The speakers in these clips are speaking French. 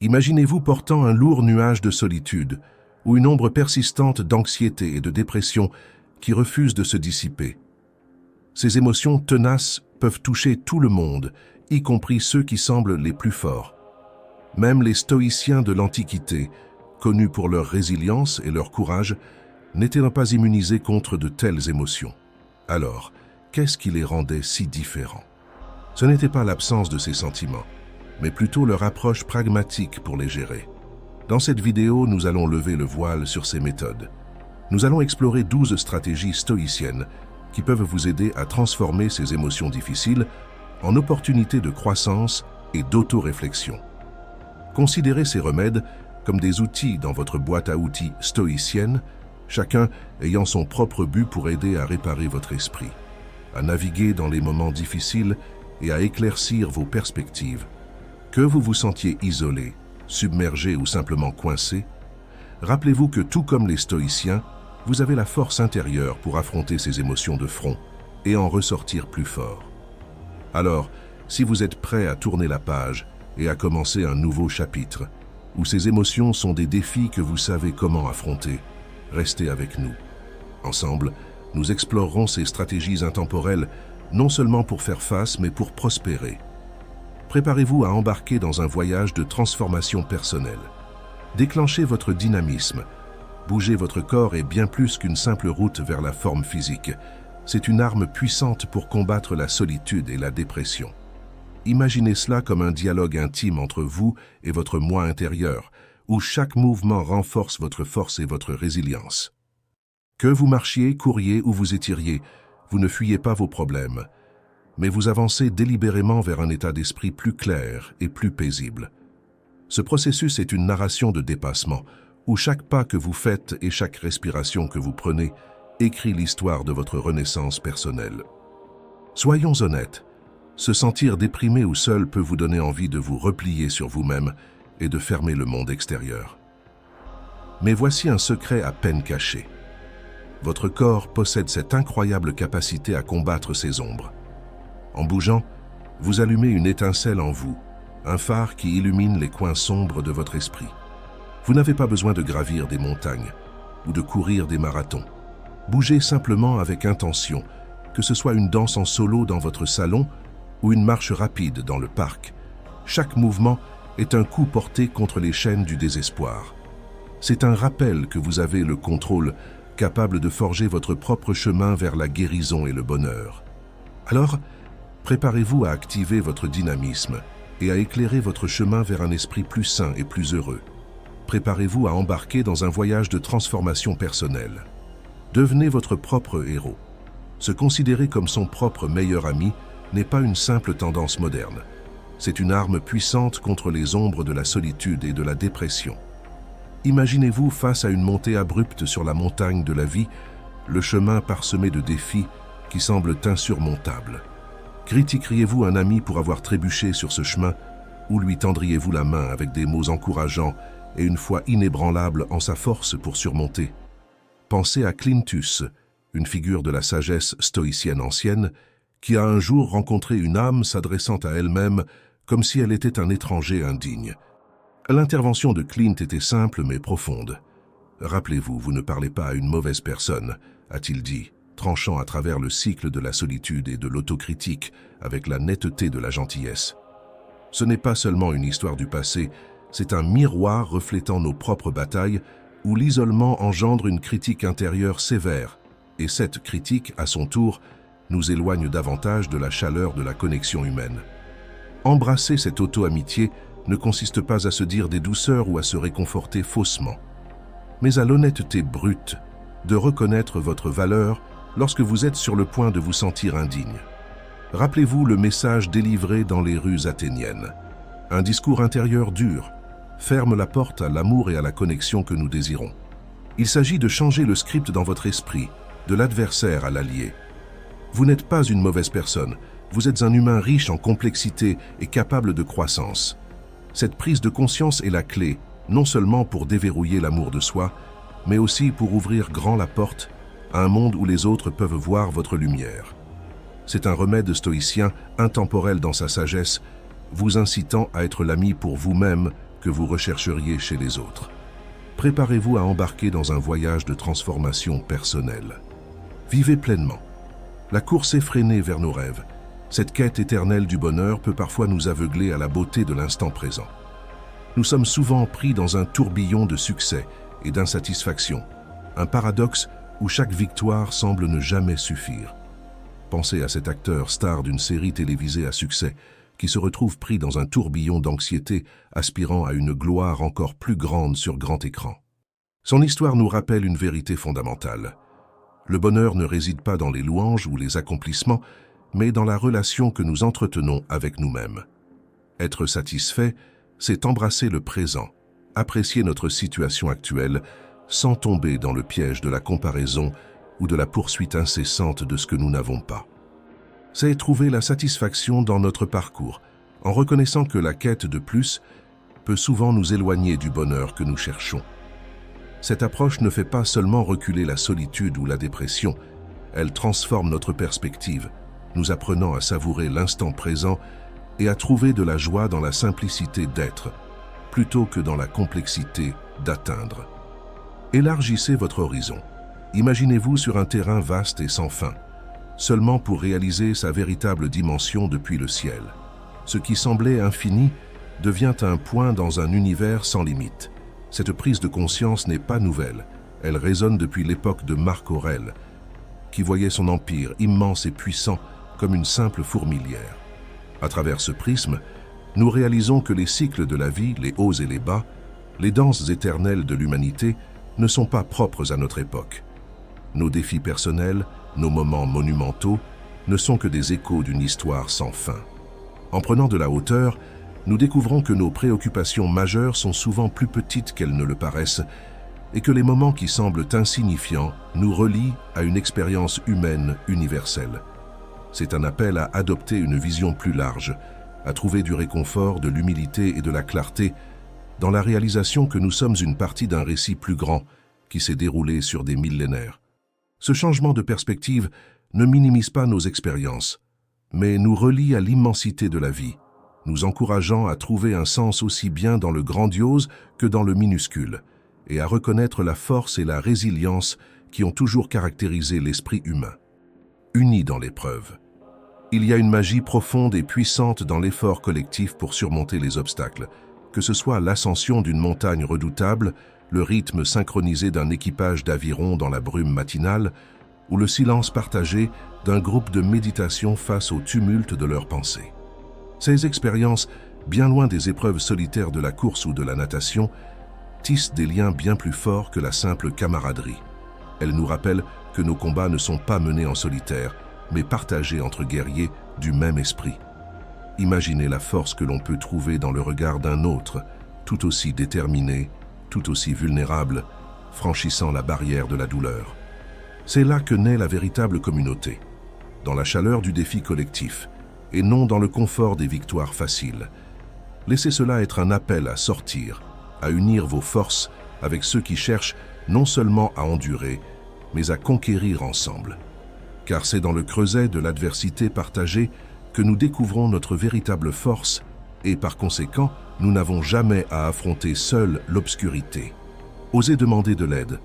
Imaginez-vous portant un lourd nuage de solitude ou une ombre persistante d'anxiété et de dépression qui refuse de se dissiper. Ces émotions tenaces peuvent toucher tout le monde, y compris ceux qui semblent les plus forts. Même les stoïciens de l'Antiquité, connus pour leur résilience et leur courage, n'étaient pas immunisés contre de telles émotions. Alors, qu'est-ce qui les rendait si différents? Ce n'était pas l'absence de ces sentiments, mais plutôt leur approche pragmatique pour les gérer. Dans cette vidéo, nous allons lever le voile sur ces méthodes. Nous allons explorer 12 stratégies stoïciennes qui peuvent vous aider à transformer ces émotions difficiles en opportunités de croissance et d'auto-réflexion. Considérez ces remèdes comme des outils dans votre boîte à outils stoïcienne, chacun ayant son propre but pour aider à réparer votre esprit, à naviguer dans les moments difficiles et à éclaircir vos perspectives. Que vous vous sentiez isolé, submergé ou simplement coincé, rappelez-vous que tout comme les stoïciens, vous avez la force intérieure pour affronter ces émotions de front et en ressortir plus fort. Alors, si vous êtes prêt à tourner la page et à commencer un nouveau chapitre, où ces émotions sont des défis que vous savez comment affronter, restez avec nous. Ensemble, nous explorerons ces stratégies intemporelles, non seulement pour faire face, mais pour prospérer. Préparez-vous à embarquer dans un voyage de transformation personnelle. Déclenchez votre dynamisme. Bouger votre corps est bien plus qu'une simple route vers la forme physique. C'est une arme puissante pour combattre la solitude et la dépression. Imaginez cela comme un dialogue intime entre vous et votre moi intérieur, où chaque mouvement renforce votre force et votre résilience. Que vous marchiez, couriez ou vous étiriez, vous ne fuyez pas vos problèmes, mais vous avancez délibérément vers un état d'esprit plus clair et plus paisible. Ce processus est une narration de dépassement, où chaque pas que vous faites et chaque respiration que vous prenez écrit l'histoire de votre renaissance personnelle. Soyons honnêtes, se sentir déprimé ou seul peut vous donner envie de vous replier sur vous-même et de fermer le monde extérieur. Mais voici un secret à peine caché. Votre corps possède cette incroyable capacité à combattre ces ombres. En bougeant, vous allumez une étincelle en vous, un phare qui illumine les coins sombres de votre esprit. Vous n'avez pas besoin de gravir des montagnes ou de courir des marathons. Bougez simplement avec intention, que ce soit une danse en solo dans votre salon ou une marche rapide dans le parc. Chaque mouvement est un coup porté contre les chaînes du désespoir. C'est un rappel que vous avez le contrôle, capable de forger votre propre chemin vers la guérison et le bonheur. Alors, préparez-vous à activer votre dynamisme et à éclairer votre chemin vers un esprit plus sain et plus heureux. Préparez-vous à embarquer dans un voyage de transformation personnelle. Devenez votre propre héros. Se considérer comme son propre meilleur ami n'est pas une simple tendance moderne. C'est une arme puissante contre les ombres de la solitude et de la dépression. Imaginez-vous face à une montée abrupte sur la montagne de la vie, le chemin parsemé de défis qui semblent insurmontables. Critiqueriez-vous un ami pour avoir trébuché sur ce chemin ou lui tendriez-vous la main avec des mots encourageants et une foi inébranlable en sa force pour surmonter? Pensez à Clintus, une figure de la sagesse stoïcienne ancienne, qui a un jour rencontré une âme s'adressant à elle-même comme si elle était un étranger indigne. L'intervention de Clint était simple mais profonde. « Rappelez-vous, vous ne parlez pas à une mauvaise personne », a-t-il dit, tranchant à travers le cycle de la solitude et de l'autocritique avec la netteté de la gentillesse. Ce n'est pas seulement une histoire du passé, c'est un miroir reflétant nos propres batailles où l'isolement engendre une critique intérieure sévère, et cette critique, à son tour, nous éloigne davantage de la chaleur de la connexion humaine. Embrasser cette auto-amitié ne consiste pas à se dire des douceurs ou à se réconforter faussement, mais à l'honnêteté brute de reconnaître votre valeur lorsque vous êtes sur le point de vous sentir indigne. Rappelez-vous le message délivré dans les rues athéniennes. Un discours intérieur dur ferme la porte à l'amour et à la connexion que nous désirons. Il s'agit de changer le script dans votre esprit, de l'adversaire à l'allié. Vous n'êtes pas une mauvaise personne, vous êtes un humain riche en complexité et capable de croissance. Cette prise de conscience est la clé, non seulement pour déverrouiller l'amour de soi, mais aussi pour ouvrir grand la porte à un monde où les autres peuvent voir votre lumière. C'est un remède stoïcien intemporel dans sa sagesse, vous incitant à être l'ami pour vous-même que vous rechercheriez chez les autres. Préparez-vous à embarquer dans un voyage de transformation personnelle. Vivez pleinement. La course effrénée vers nos rêves, cette quête éternelle du bonheur peut parfois nous aveugler à la beauté de l'instant présent. Nous sommes souvent pris dans un tourbillon de succès et d'insatisfaction, un paradoxe où chaque victoire semble ne jamais suffire. Pensez à cet acteur star d'une série télévisée à succès qui se retrouve pris dans un tourbillon d'anxiété aspirant à une gloire encore plus grande sur grand écran. Son histoire nous rappelle une vérité fondamentale. Le bonheur ne réside pas dans les louanges ou les accomplissements, mais dans la relation que nous entretenons avec nous-mêmes. Être satisfait, c'est embrasser le présent, apprécier notre situation actuelle, sans tomber dans le piège de la comparaison ou de la poursuite incessante de ce que nous n'avons pas. C'est trouver la satisfaction dans notre parcours, en reconnaissant que la quête de plus peut souvent nous éloigner du bonheur que nous cherchons. Cette approche ne fait pas seulement reculer la solitude ou la dépression, elle transforme notre perspective, nous apprenant à savourer l'instant présent et à trouver de la joie dans la simplicité d'être, plutôt que dans la complexité d'atteindre. Élargissez votre horizon. Imaginez-vous sur un terrain vaste et sans fin, seulement pour réaliser sa véritable dimension depuis le ciel. Ce qui semblait infini devient un point dans un univers sans limite. Cette prise de conscience n'est pas nouvelle, elle résonne depuis l'époque de Marc Aurèle, qui voyait son empire immense et puissant comme une simple fourmilière. À travers ce prisme, nous réalisons que les cycles de la vie, les hauts et les bas, les danses éternelles de l'humanité, ne sont pas propres à notre époque. Nos défis personnels, nos moments monumentaux, ne sont que des échos d'une histoire sans fin. En prenant de la hauteur, nous découvrons que nos préoccupations majeures sont souvent plus petites qu'elles ne le paraissent et que les moments qui semblent insignifiants nous relient à une expérience humaine universelle. C'est un appel à adopter une vision plus large, à trouver du réconfort, de l'humilité et de la clarté dans la réalisation que nous sommes une partie d'un récit plus grand qui s'est déroulé sur des millénaires. Ce changement de perspective ne minimise pas nos expériences, mais nous relie à l'immensité de la vie, nous encourageant à trouver un sens aussi bien dans le grandiose que dans le minuscule, et à reconnaître la force et la résilience qui ont toujours caractérisé l'esprit humain. Unis dans l'épreuve. Il y a une magie profonde et puissante dans l'effort collectif pour surmonter les obstacles, que ce soit l'ascension d'une montagne redoutable, le rythme synchronisé d'un équipage d'avirons dans la brume matinale, ou le silence partagé d'un groupe de méditation face au tumulte de leurs pensées. Ces expériences, bien loin des épreuves solitaires de la course ou de la natation, tissent des liens bien plus forts que la simple camaraderie. Elles nous rappellent que nos combats ne sont pas menés en solitaire, mais partagés entre guerriers du même esprit. Imaginez la force que l'on peut trouver dans le regard d'un autre, tout aussi déterminé, tout aussi vulnérable, franchissant la barrière de la douleur. C'est là que naît la véritable communauté, dans la chaleur du défi collectif, et non dans le confort des victoires faciles. Laissez cela être un appel à sortir, à unir vos forces avec ceux qui cherchent non seulement à endurer, mais à conquérir ensemble. Car c'est dans le creuset de l'adversité partagée que nous découvrons notre véritable force et par conséquent, nous n'avons jamais à affronter seuls l'obscurité. Osez demander de l'aide.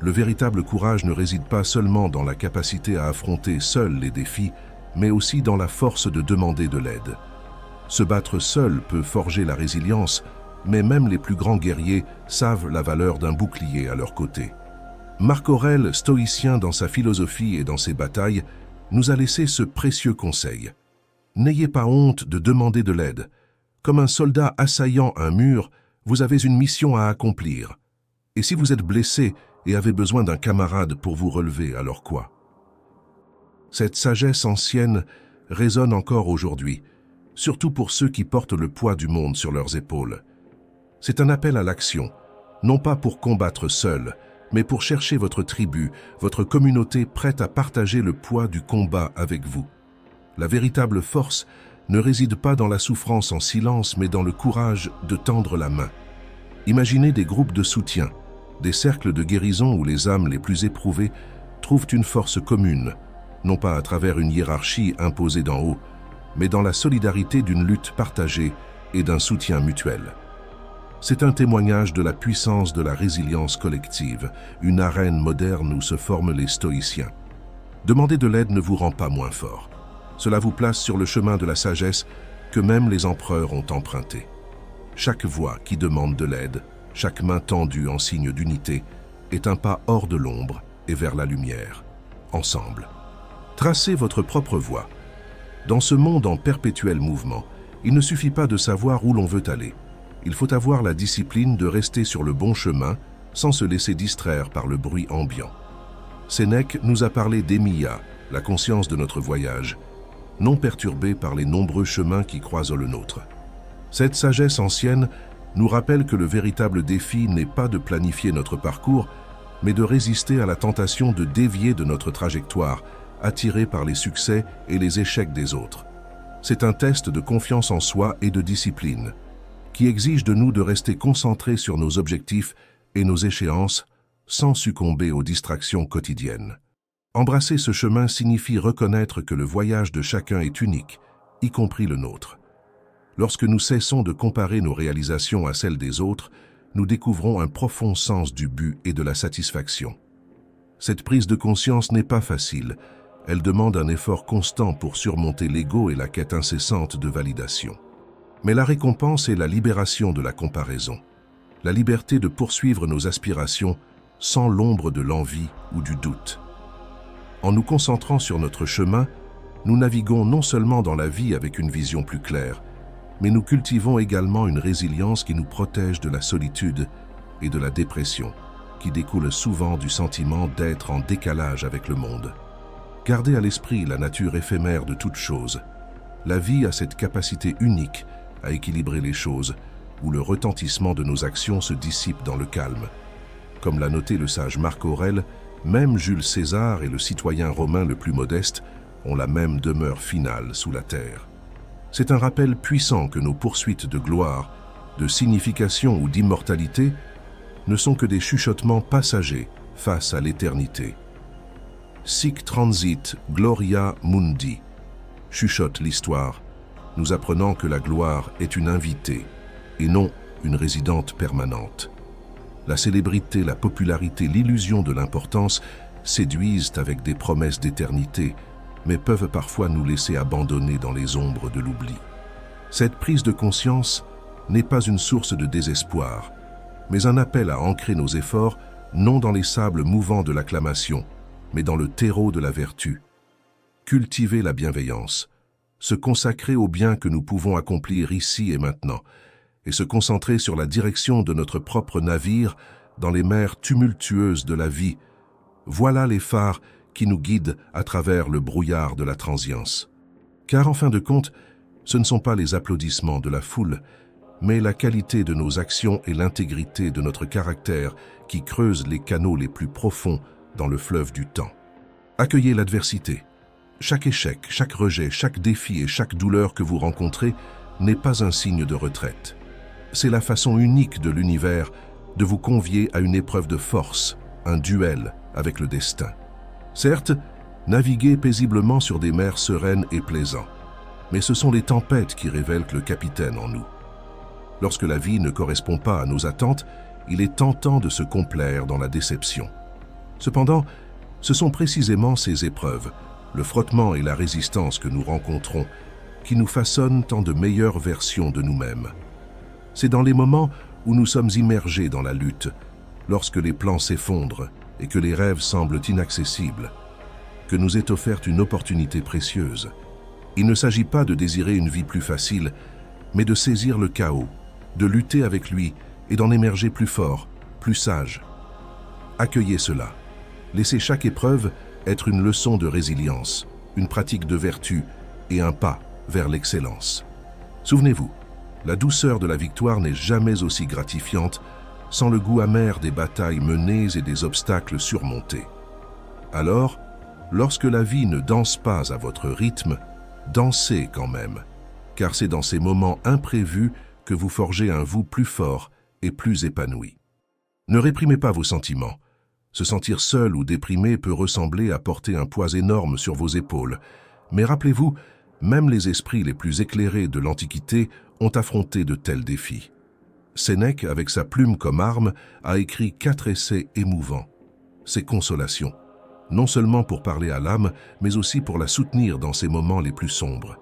Le véritable courage ne réside pas seulement dans la capacité à affronter seuls les défis, mais aussi dans la force de demander de l'aide. Se battre seul peut forger la résilience, mais même les plus grands guerriers savent la valeur d'un bouclier à leur côté. Marc Aurèle, stoïcien dans sa philosophie et dans ses batailles, nous a laissé ce précieux conseil. N'ayez pas honte de demander de l'aide. Comme un soldat assaillant un mur, vous avez une mission à accomplir. Et si vous êtes blessé et avez besoin d'un camarade pour vous relever, alors quoi? Cette sagesse ancienne résonne encore aujourd'hui, surtout pour ceux qui portent le poids du monde sur leurs épaules. C'est un appel à l'action, non pas pour combattre seul, mais pour chercher votre tribu, votre communauté prête à partager le poids du combat avec vous. La véritable force ne réside pas dans la souffrance en silence, mais dans le courage de tendre la main. Imaginez des groupes de soutien, des cercles de guérison où les âmes les plus éprouvées trouvent une force commune, non pas à travers une hiérarchie imposée d'en haut, mais dans la solidarité d'une lutte partagée et d'un soutien mutuel. C'est un témoignage de la puissance de la résilience collective, une arène moderne où se forment les stoïciens. Demander de l'aide ne vous rend pas moins fort. Cela vous place sur le chemin de la sagesse que même les empereurs ont emprunté. Chaque voix qui demande de l'aide, chaque main tendue en signe d'unité, est un pas hors de l'ombre et vers la lumière, ensemble. Tracez votre propre voie. Dans ce monde en perpétuel mouvement, il ne suffit pas de savoir où l'on veut aller. Il faut avoir la discipline de rester sur le bon chemin sans se laisser distraire par le bruit ambiant. Sénèque nous a parlé d'Emia, la conscience de notre voyage, non perturbée par les nombreux chemins qui croisent le nôtre. Cette sagesse ancienne nous rappelle que le véritable défi n'est pas de planifier notre parcours, mais de résister à la tentation de dévier de notre trajectoire, attiré par les succès et les échecs des autres. C'est un test de confiance en soi et de discipline, qui exige de nous de rester concentrés sur nos objectifs et nos échéances sans succomber aux distractions quotidiennes. Embrasser ce chemin signifie reconnaître que le voyage de chacun est unique, y compris le nôtre. Lorsque nous cessons de comparer nos réalisations à celles des autres, nous découvrons un profond sens du but et de la satisfaction. Cette prise de conscience n'est pas facile, elle demande un effort constant pour surmonter l'ego et la quête incessante de validation. Mais la récompense est la libération de la comparaison, la liberté de poursuivre nos aspirations sans l'ombre de l'envie ou du doute. En nous concentrant sur notre chemin, nous naviguons non seulement dans la vie avec une vision plus claire, mais nous cultivons également une résilience qui nous protège de la solitude et de la dépression, qui découle souvent du sentiment d'être en décalage avec le monde. Gardez à l'esprit la nature éphémère de toute chose. La vie a cette capacité unique à équilibrer les choses, où le retentissement de nos actions se dissipe dans le calme. Comme l'a noté le sage Marc Aurèle, même Jules César et le citoyen romain le plus modeste ont la même demeure finale sous la terre. C'est un rappel puissant que nos poursuites de gloire, de signification ou d'immortalité ne sont que des chuchotements passagers face à l'éternité. Sic transit gloria mundi, chuchote l'histoire, nous apprenant que la gloire est une invitée et non une résidente permanente. La célébrité, la popularité, l'illusion de l'importance séduisent avec des promesses d'éternité, mais peuvent parfois nous laisser abandonner dans les ombres de l'oubli. Cette prise de conscience n'est pas une source de désespoir, mais un appel à ancrer nos efforts non dans les sables mouvants de l'acclamation, mais dans le terreau de la vertu. Cultiver la bienveillance, se consacrer au bien que nous pouvons accomplir ici et maintenant, et se concentrer sur la direction de notre propre navire dans les mers tumultueuses de la vie. Voilà les phares qui nous guident à travers le brouillard de la transience. Car en fin de compte, ce ne sont pas les applaudissements de la foule, mais la qualité de nos actions et l'intégrité de notre caractère qui creusent les canaux les plus profonds dans le fleuve du temps. Accueillez l'adversité. Chaque échec, chaque rejet, chaque défi et chaque douleur que vous rencontrez n'est pas un signe de retraite. C'est la façon unique de l'univers de vous convier à une épreuve de force, un duel avec le destin. Certes, naviguez paisiblement sur des mers sereines et plaisantes, mais ce sont les tempêtes qui révèlent le capitaine en nous. Lorsque la vie ne correspond pas à nos attentes, il est tentant de se complaire dans la déception. Cependant, ce sont précisément ces épreuves, le frottement et la résistance que nous rencontrons, qui nous façonnent en de meilleures versions de nous-mêmes. C'est dans les moments où nous sommes immergés dans la lutte, lorsque les plans s'effondrent et que les rêves semblent inaccessibles, que nous est offerte une opportunité précieuse. Il ne s'agit pas de désirer une vie plus facile, mais de saisir le chaos, de lutter avec lui et d'en émerger plus fort, plus sage. Accueillez cela. Laissez chaque épreuve être une leçon de résilience, une pratique de vertu et un pas vers l'excellence. Souvenez-vous, la douceur de la victoire n'est jamais aussi gratifiante sans le goût amer des batailles menées et des obstacles surmontés. Alors, lorsque la vie ne danse pas à votre rythme, dansez quand même, car c'est dans ces moments imprévus que vous forgez un vous plus fort et plus épanoui. Ne réprimez pas vos sentiments. Se sentir seul ou déprimé peut ressembler à porter un poids énorme sur vos épaules. Mais rappelez-vous, même les esprits les plus éclairés de l'Antiquité ont affronté de tels défis. Sénèque, avec sa plume comme arme, a écrit 4 essais émouvants. C'est consolation, non seulement pour parler à l'âme, mais aussi pour la soutenir dans ses moments les plus sombres.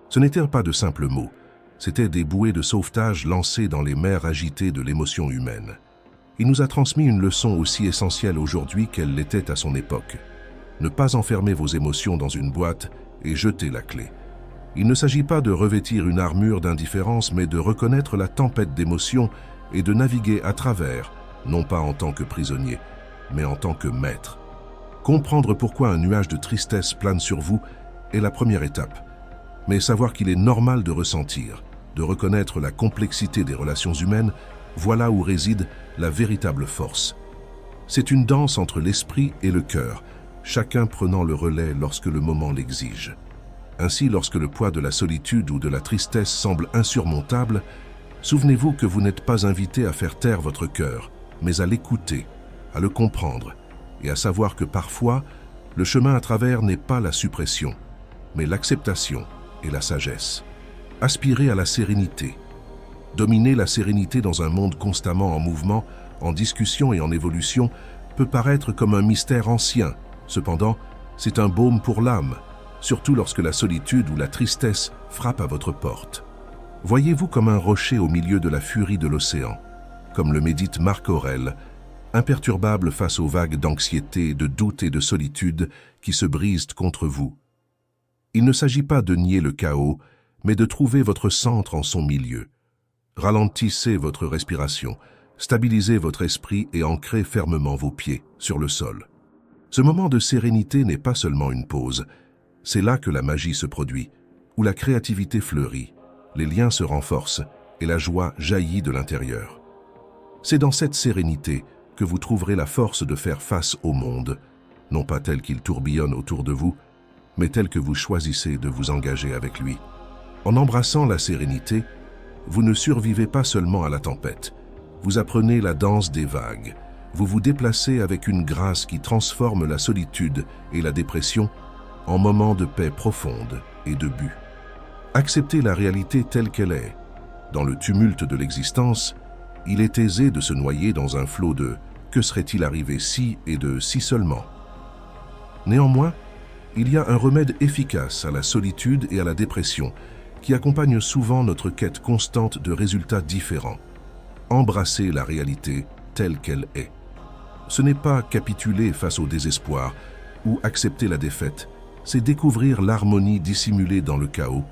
Ce n'étaient pas de simples mots, c'étaient des bouées de sauvetage lancées dans les mers agitées de l'émotion humaine. Il nous a transmis une leçon aussi essentielle aujourd'hui qu'elle l'était à son époque. Ne pas enfermer vos émotions dans une boîte et jeter la clé. Il ne s'agit pas de revêtir une armure d'indifférence, mais de reconnaître la tempête d'émotions et de naviguer à travers, non pas en tant que prisonnier, mais en tant que maître. Comprendre pourquoi un nuage de tristesse plane sur vous est la première étape, mais savoir qu'il est normal de ressentir, de reconnaître la complexité des relations humaines, voilà où réside la véritable force. C'est une danse entre l'esprit et le cœur, chacun prenant le relais lorsque le moment l'exige. Ainsi, lorsque le poids de la solitude ou de la tristesse semble insurmontable, souvenez-vous que vous n'êtes pas invité à faire taire votre cœur, mais à l'écouter, à le comprendre, et à savoir que parfois, le chemin à travers n'est pas la suppression, mais l'acceptation et la sagesse. Aspirez à la sérénité. Dominer la sérénité dans un monde constamment en mouvement, en discussion et en évolution, peut paraître comme un mystère ancien. Cependant, c'est un baume pour l'âme, surtout lorsque la solitude ou la tristesse frappe à votre porte. Voyez-vous comme un rocher au milieu de la furie de l'océan, comme le médite Marc Aurèle, imperturbable face aux vagues d'anxiété, de doute et de solitude qui se brisent contre vous. Il ne s'agit pas de nier le chaos, mais de trouver votre centre en son milieu. Ralentissez votre respiration, stabilisez votre esprit et ancrez fermement vos pieds sur le sol. Ce moment de sérénité n'est pas seulement une pause, c'est là que la magie se produit, où la créativité fleurit, les liens se renforcent et la joie jaillit de l'intérieur. C'est dans cette sérénité que vous trouverez la force de faire face au monde, non pas tel qu'il tourbillonne autour de vous, mais tel que vous choisissez de vous engager avec lui. En embrassant la sérénité, vous ne survivez pas seulement à la tempête, vous apprenez la danse des vagues, vous vous déplacez avec une grâce qui transforme la solitude et la dépression en moments de paix profonde et de but. Acceptez la réalité telle qu'elle est. Dans le tumulte de l'existence, il est aisé de se noyer dans un flot de « que serait-il arrivé si » et de « si seulement ». Néanmoins, il y a un remède efficace à la solitude et à la dépression qui accompagne souvent notre quête constante de résultats différents. Embrasser la réalité telle qu'elle est. Ce n'est pas capituler face au désespoir ou accepter la défaite, c'est découvrir l'harmonie dissimulée dans le chaos,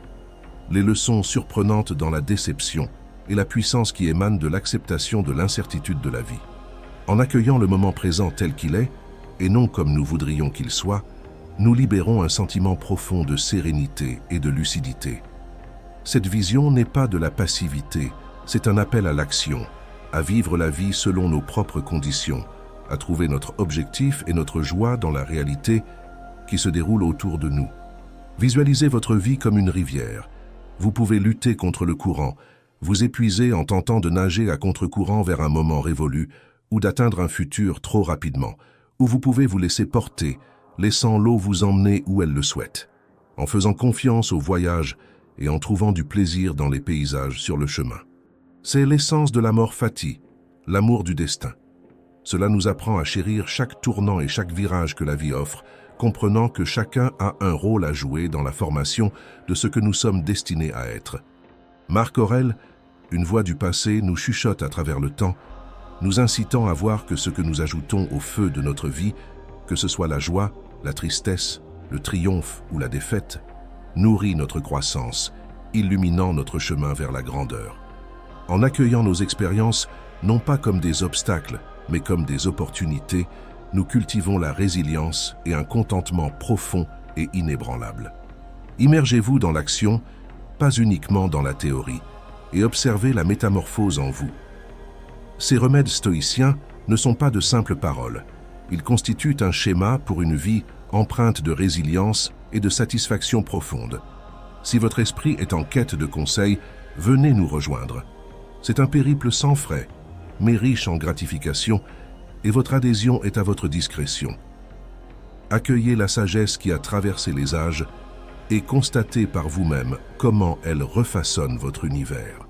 les leçons surprenantes dans la déception et la puissance qui émane de l'acceptation de l'incertitude de la vie. En accueillant le moment présent tel qu'il est, et non comme nous voudrions qu'il soit, nous libérons un sentiment profond de sérénité et de lucidité. Cette vision n'est pas de la passivité, c'est un appel à l'action, à vivre la vie selon nos propres conditions, à trouver notre objectif et notre joie dans la réalité qui se déroule autour de nous. Visualisez votre vie comme une rivière. Vous pouvez lutter contre le courant, vous épuiser en tentant de nager à contre-courant vers un moment révolu ou d'atteindre un futur trop rapidement, ou vous pouvez vous laisser porter, laissant l'eau vous emmener où elle le souhaite, en faisant confiance au voyage et en trouvant du plaisir dans les paysages sur le chemin. C'est l'essence de l'amor fati, l'amour du destin. Cela nous apprend à chérir chaque tournant et chaque virage que la vie offre, comprenant que chacun a un rôle à jouer dans la formation de ce que nous sommes destinés à être. Marc Aurèle, une voix du passé, nous chuchote à travers le temps, nous incitant à voir que ce que nous ajoutons au feu de notre vie, que ce soit la joie, la tristesse, le triomphe ou la défaite, nourrit notre croissance, illuminant notre chemin vers la grandeur. En accueillant nos expériences, non pas comme des obstacles, mais comme des opportunités, nous cultivons la résilience et un contentement profond et inébranlable. Immergez-vous dans l'action, pas uniquement dans la théorie, et observez la métamorphose en vous. Ces remèdes stoïciens ne sont pas de simples paroles. Ils constituent un schéma pour une vie empreinte de résilience et de satisfaction profonde. Si votre esprit est en quête de conseils, venez nous rejoindre. C'est un périple sans frais, mais riche en gratification, et votre adhésion est à votre discrétion. Accueillez la sagesse qui a traversé les âges et constatez par vous-même comment elle refaçonne votre univers.